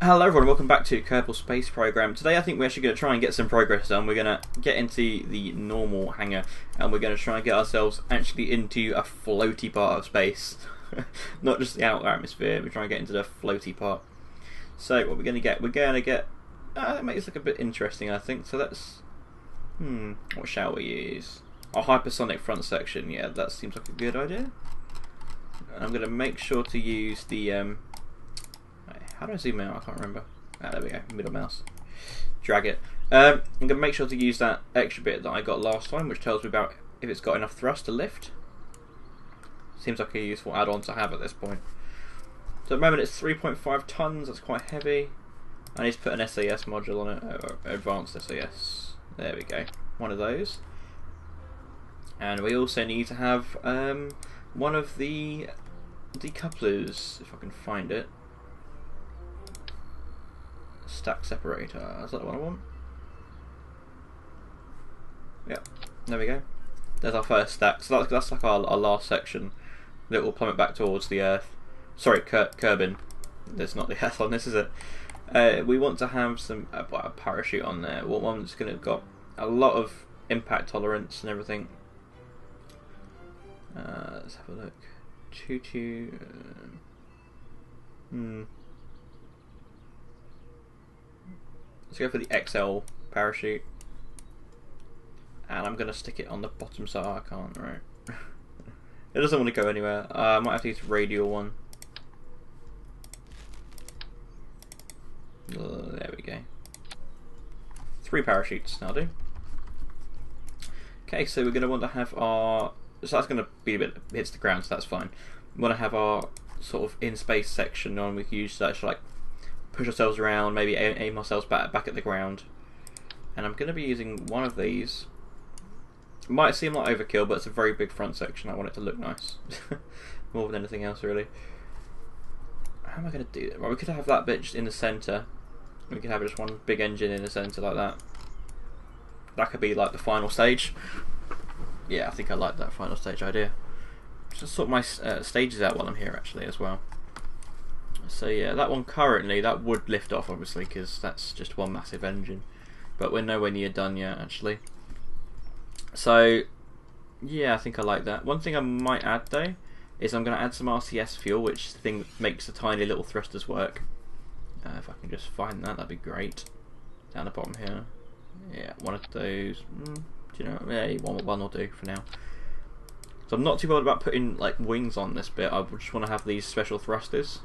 Hello everyone, welcome back to Kerbal Space Program. Today I think we're actually going to try and get some progress done. We're going to get into the normal hangar and we're going to try and get ourselves actually into a floaty part of space. Not just the outer atmosphere, we're trying to get into the floaty part. So what we're going to get, that makes it look a bit interesting I think. So let's, what shall we use? A hypersonic front section, yeah that seems like a good idea. I'm going to make sure to use the, how do I zoom out? I can't remember. Ah, there we go, middle mouse. Drag it. I'm going to make sure to use that extra bit that I got last time, which tells me about if it's got enough thrust to lift. Seems like a useful add-on to have at this point. So at the moment it's 3.5 tons, that's quite heavy. I need to put an SAS module on it, advanced SAS. There we go, one of those. And we also need to have one of the decouplers, if I can find it. Stack separator, is that the one I want? Yep, there we go. There's our first stack. So that's like our last section that will plummet back towards the Earth. Sorry, Kerbin. There's not the Earth on this, is it? We want to have some a parachute on there. One that's going to got a lot of impact tolerance and everything. Let's have a look. Let's go for the XL parachute, and I'm going to stick it on the bottom side. I can't, right? It doesn't want to go anywhere. I might have to use a radial one. There we go. 3 parachutes, that'll do. Okay, so we're going to want to have our... So that's going to be a bit hits the ground, so that's fine. We want to have our sort of in space section on. We can use that to like push ourselves around, maybe aim ourselves back at the ground. And I'm going to be using one of these. It might seem like overkill, but it's a very big front section. I want it to look nice. More than anything else, really. How am I going to do it? Well, we could have that bit just in the centre. We could have just one big engine in the centre like that. That could be like the final stage. Yeah, I think I like that final stage idea. Just sort my stages out while I'm here actually as well. So yeah, that one currently, that would lift off obviously because that's just one massive engine. But we're nowhere near done yet actually. So yeah, I think I like that. One thing I might add though is I'm going to add some RCS fuel, which is the thing that makes the tiny little thrusters work. If I can just find that, that'd be great. Down the bottom here. Yeah, one of those. Do you know? Yeah, one will do for now. So I'm not too bothered about putting like wings on this bit. I just want to have these special thrusters,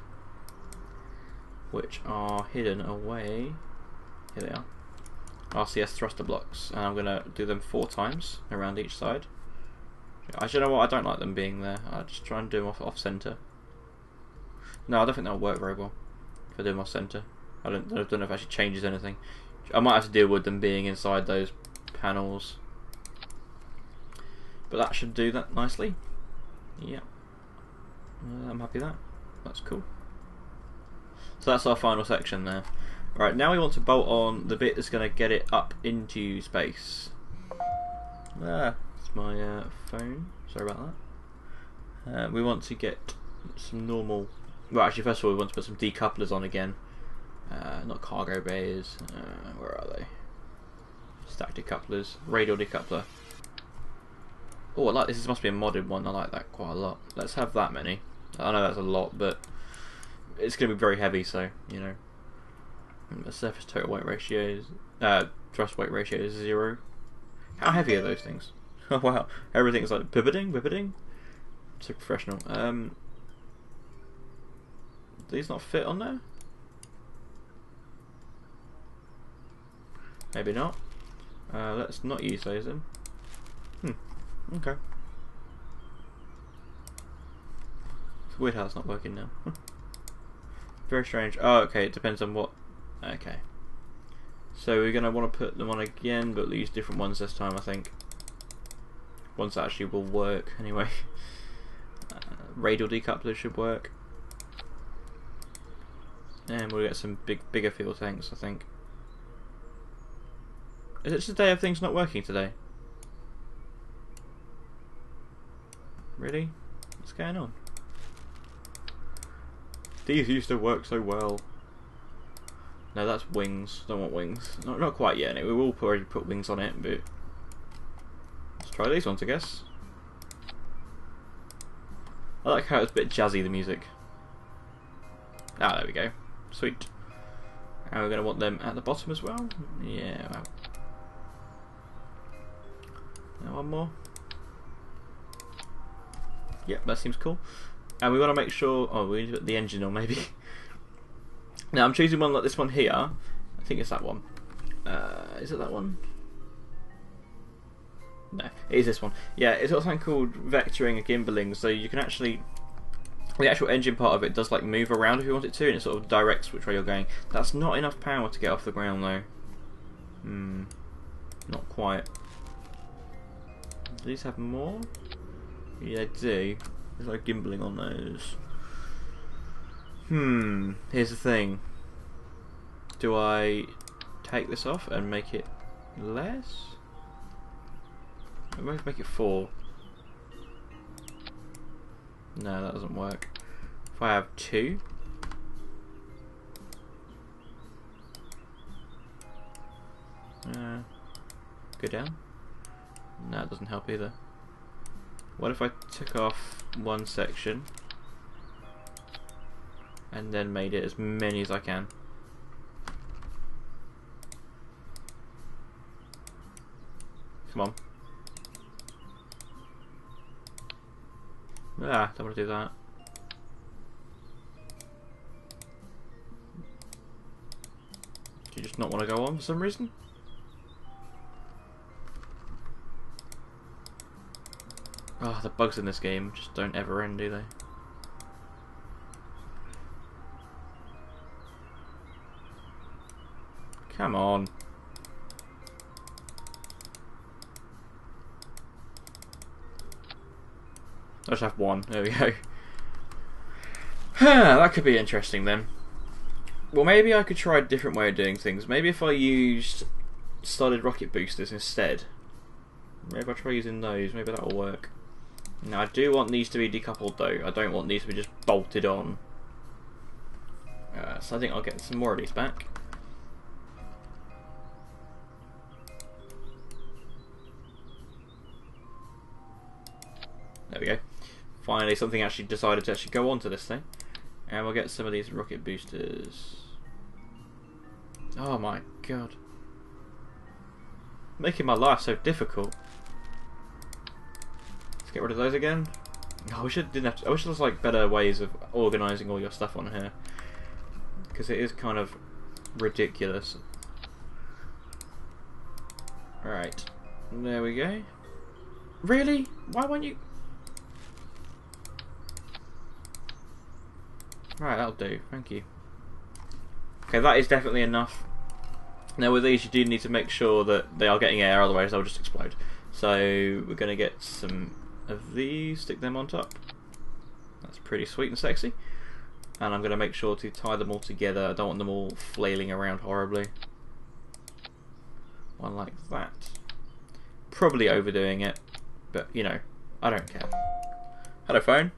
which are hidden away. Here they are. RCS thruster blocks, and I'm gonna do them 4 times around each side. Actually, you know what? I don't like them being there. I just try and do them off center. No, I don't think that'll work very well if I do them off center. I don't know if it actually changes anything. I might have to deal with them being inside those panels, but that should do that nicely. Yeah, I'm happy with that. That's cool. So that's our final section there. Right, now we want to bolt on the bit that's going to get it up into space. It's my phone. Sorry about that. We want to get some normal... Well, actually, first of all, we want to put some decouplers on again. Not cargo bays. Where are they? Stack decouplers. Radial decoupler. Oh, I like this. This must be a modded one. I like that quite a lot. Let's have that many. I know that's a lot, but it's going to be very heavy, so, you know. The surface total weight ratio is... thrust weight ratio is 0. How heavy are those things? Oh wow, everything's like pivoting. So professional. Do these not fit on there? Maybe not. Let's not use those then. Okay. It's weird how it's not working now. Very strange. Oh, okay, it depends on what... Okay. So we're going to want to put them on again, but use different ones this time, I think. Ones that actually will work, anyway. Radial decoupler should work. And we'll get some bigger fuel tanks, I think. Is it just a day of things not working today? Really? What's going on? These used to work so well. No, that's wings. Don't want wings. Not quite yet. We will already put wings on it, but let's try these ones, I guess. I like how it's a bit jazzy, the music. Ah, there we go. Sweet. And we're going to want them at the bottom as well. Yeah. Wow. Now one more. Yep, that seems cool. And we want to make sure. Oh, we need to put the engine on maybe. Now I'm choosing one like this one here. I think it's that one. Is it that one? No, it is this one. Yeah, it's got something called vectoring and gimbaling, so you can actually, the actual engine part of it does like move around if you want it to, and it sort of directs which way you're going. That's not enough power to get off the ground though. Not quite. Do these have more? Yeah, they do. There's like gimbaling on those. Here's the thing. Do I take this off and make it less? I might make it 4. No, that doesn't work. If I have 2. Go down. No, it doesn't help either. What if I took off one section and then made it as many as I can? Come on. Ah, don't want to do that. Do you just not want to go on for some reason? Oh, the bugs in this game just don't ever end, do they? Come on. I just have one. There we go. That could be interesting then. Well, maybe I could try a different way of doing things. Maybe if I used solid rocket boosters instead. Maybe I'll try using those. Maybe that'll work. Now, I do want these to be decoupled though. I don't want these to be just bolted on. So I think I'll get some more of these back. There we go. Finally, something actually decided to actually go onto this thing. And we'll get some of these rocket boosters. Oh my god. Making my life so difficult. Let's get rid of those again. Oh, I wish it didn't have to, I wish there was like better ways of organising all your stuff on here. Because it is kind of ridiculous. Alright. There we go. Really? Why won't you... Right, that'll do. Thank you. Okay, that is definitely enough. Now with these you do need to make sure that they are getting air, otherwise they'll just explode. So we're going to get some of these, stick them on top. That's pretty sweet and sexy. And I'm going to make sure to tie them all together. I don't want them all flailing around horribly. One like that. Probably overdoing it, but you know, I don't care. Hello phone.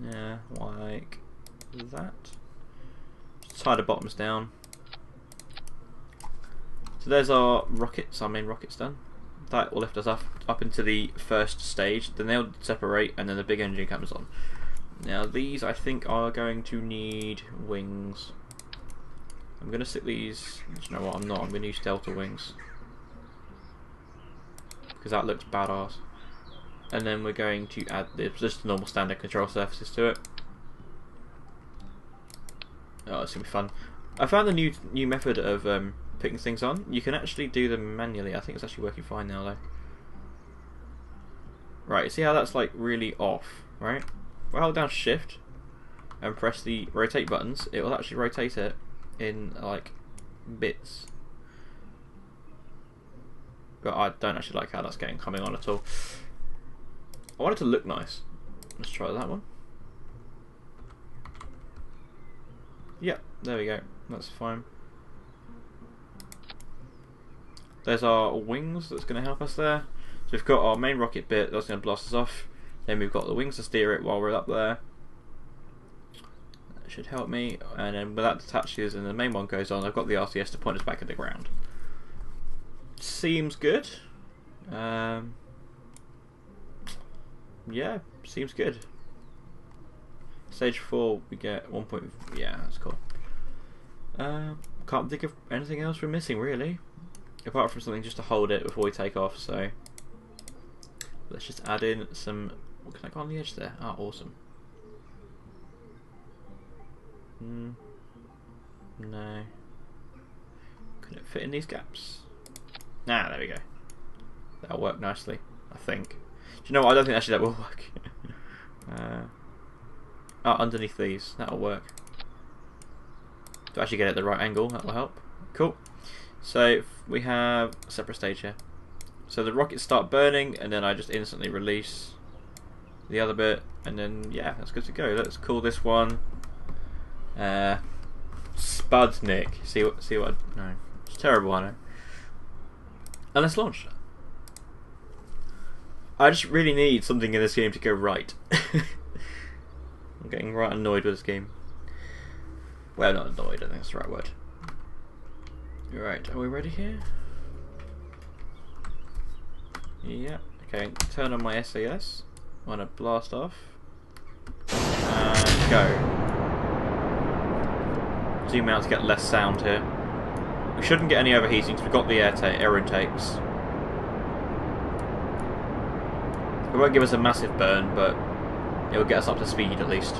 Yeah, like that. Just tie the bottoms down. So there's our rockets, our main rockets done. That will lift us up into the first stage. Then they'll separate and then the big engine comes on. Now these I think are going to need wings. I'm going to stick these, you know what, I'm not, I'm going to use delta wings. Because that looks badass. And then we're going to add just the normal standard control surfaces to it. Oh, it's going to be fun. I found a new method of putting things on. You can actually do them manually. I think it's actually working fine now though. Right, see how that's like really off, right? If I hold down shift and press the rotate buttons, it will actually rotate it in like bits. But I don't actually like how that's coming on at all. I want it to look nice. Let's try that one. Yep, there we go. That's fine. There's our wings that's going to help us there. So we've got our main rocket bit that's going to blast us off. Then we've got the wings to steer it while we're up there. should help me, and then when that detaches and the main one goes on, I've got the RCS to point us back at the ground. Seems good. Yeah, seems good. Stage 4, we get 1 point. Yeah, that's cool. Can't think of anything else we're missing really, apart from something just to hold it before we take off. So let's just add in some. Can I go on the edge there? Ah, awesome. No. Can it fit in these gaps? Nah, there we go. That'll work nicely, I think. Do you know what? I don't think actually that will work. Underneath these, that'll work. To actually get it at the right angle, that will help. Cool. So we have a separate stage here. So the rockets start burning, and then I just instantly release the other bit, and then yeah, that's good to go. Let's call this one Spudnik. See what? No, it's terrible, I know. And let's launch. I just really need something in this game to go right. I'm getting right annoyed with this game. Well, not annoyed, I think that's the right word. Right, are we ready here? Yeah, okay, turn on my SAS. I want to blast off. And go. Zoom out to get less sound here. We shouldn't get any overheating because we've got the air intakes. It won't give us a massive burn, but it will get us up to speed at least.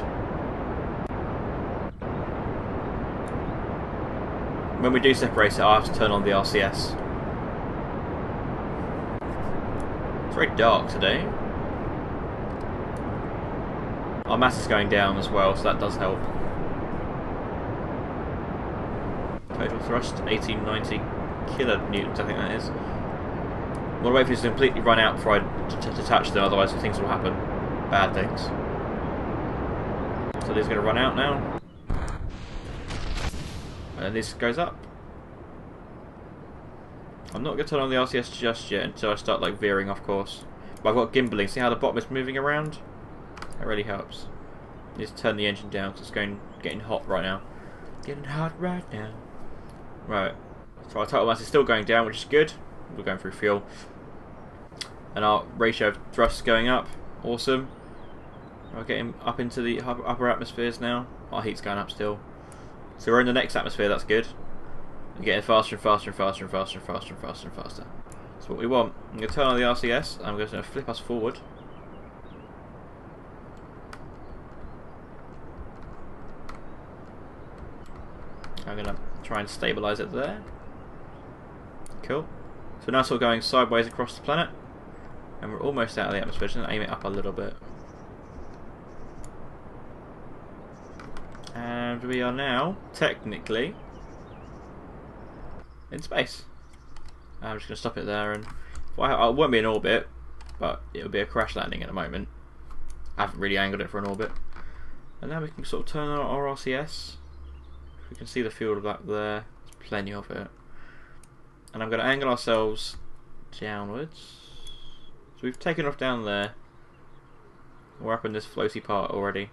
When we do separate it, I'll have to turn on the RCS. It's very dark today. Our mass is going down as well, so that does help. Total thrust 1890 kilonewtons, I think that is. We'll wait for this to completely run out before I detach them, otherwise things will happen. Bad things. So these are going to run out now. And this goes up. I'm not going to turn on the RCS just yet until I start like veering off course. But I've got gimbaling. See how the bottom is moving around? That really helps. Just turn the engine down because it's getting hot right now. Getting hot right now. Right. So our total mass is still going down, which is good. We're going through fuel. And our ratio of thrust is going up. Awesome. We're getting up into the upper atmospheres now. Our heat's going up still. So we're in the next atmosphere, that's good. We're getting faster and faster and faster and faster and faster and faster and faster. That's what we want. I'm going to turn on the RCS and I'm going to flip us forward. I'm going to try and stabilise it there. Cool. So now it's all going sideways across the planet. And we're almost out of the atmosphere, just aim it up a little bit. And we are now, technically, in space. I'm just going to stop it there, and I won't be in orbit, but it'll be a crash landing at the moment. I haven't really angled it for an orbit. And now we can sort of turn on our RCS. We can see the field of that there. There's plenty of it. And I'm going to angle ourselves downwards. So we've taken off down there. We're up in this floaty part already.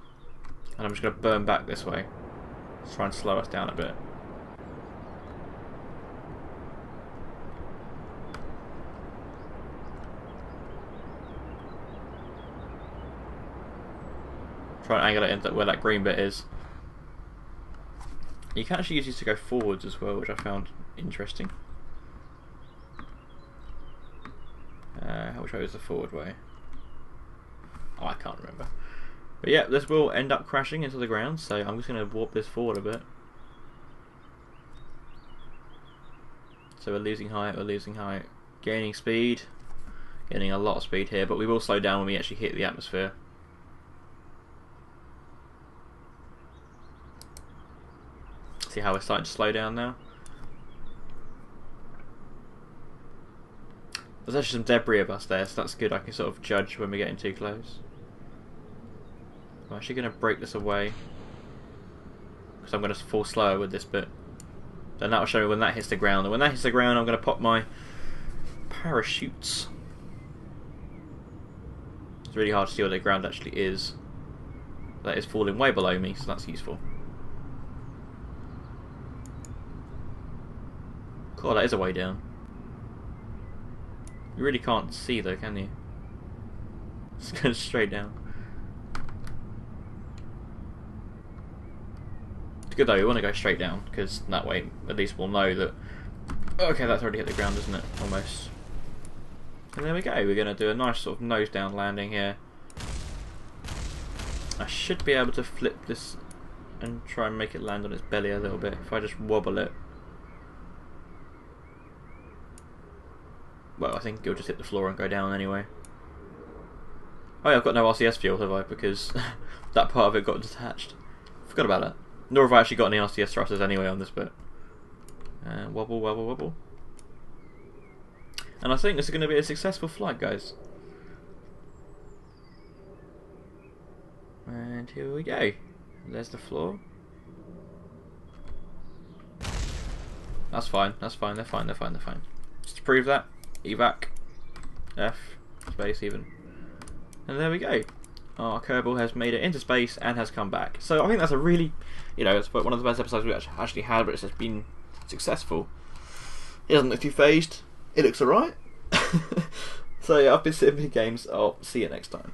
And I'm just going to burn back this way. Let's try and slow us down a bit. Try and angle it into where that green bit is. You can actually use these to go forwards as well, which I found interesting. Which way is the forward way? Oh, I can't remember. But yeah, this will end up crashing into the ground, so I'm just going to warp this forward a bit. So we're losing height, gaining speed, getting a lot of speed here, but we will slow down when we actually hit the atmosphere. See how we're starting to slow down now? There's actually some debris of us there, so that's good. I can sort of judge when we're getting too close. I'm actually going to break this away because I'm going to fall slower with this bit. Then that will show me when that hits the ground. And when that hits the ground, I'm going to pop my parachutes. It's really hard to see where the ground actually is. That is falling way below me, so that's useful. God, that is a way down. You really can't see though, can you? It's going straight down. It's good though, we want to go straight down, because that way at least we'll know that... Okay, that's already hit the ground, isn't it? Almost. And there we go, we're going to do a nice sort of nose down landing here. I should be able to flip this and try and make it land on its belly a little bit, if I just wobble it. Well, I think it'll just hit the floor and go down anyway. Oh yeah, I've got no RCS fuel, have I? Because that part of it got detached. Forgot about that. Nor have I actually got any RCS thrusters anyway on this bit. Wobble, wobble, wobble. And I think this is going to be a successful flight, guys. And here we go. There's the floor. That's fine, that's fine, they're fine, they're fine, they're fine. Just to prove that, evac, F, space even. And there we go. Our Kerbal has made it into space and has come back. So I think that's a really, you know, it's one of the best episodes we actually had, but it's just been successful. It doesn't look too phased. It looks alright. So yeah, I've been Sim Games. I'll see you next time.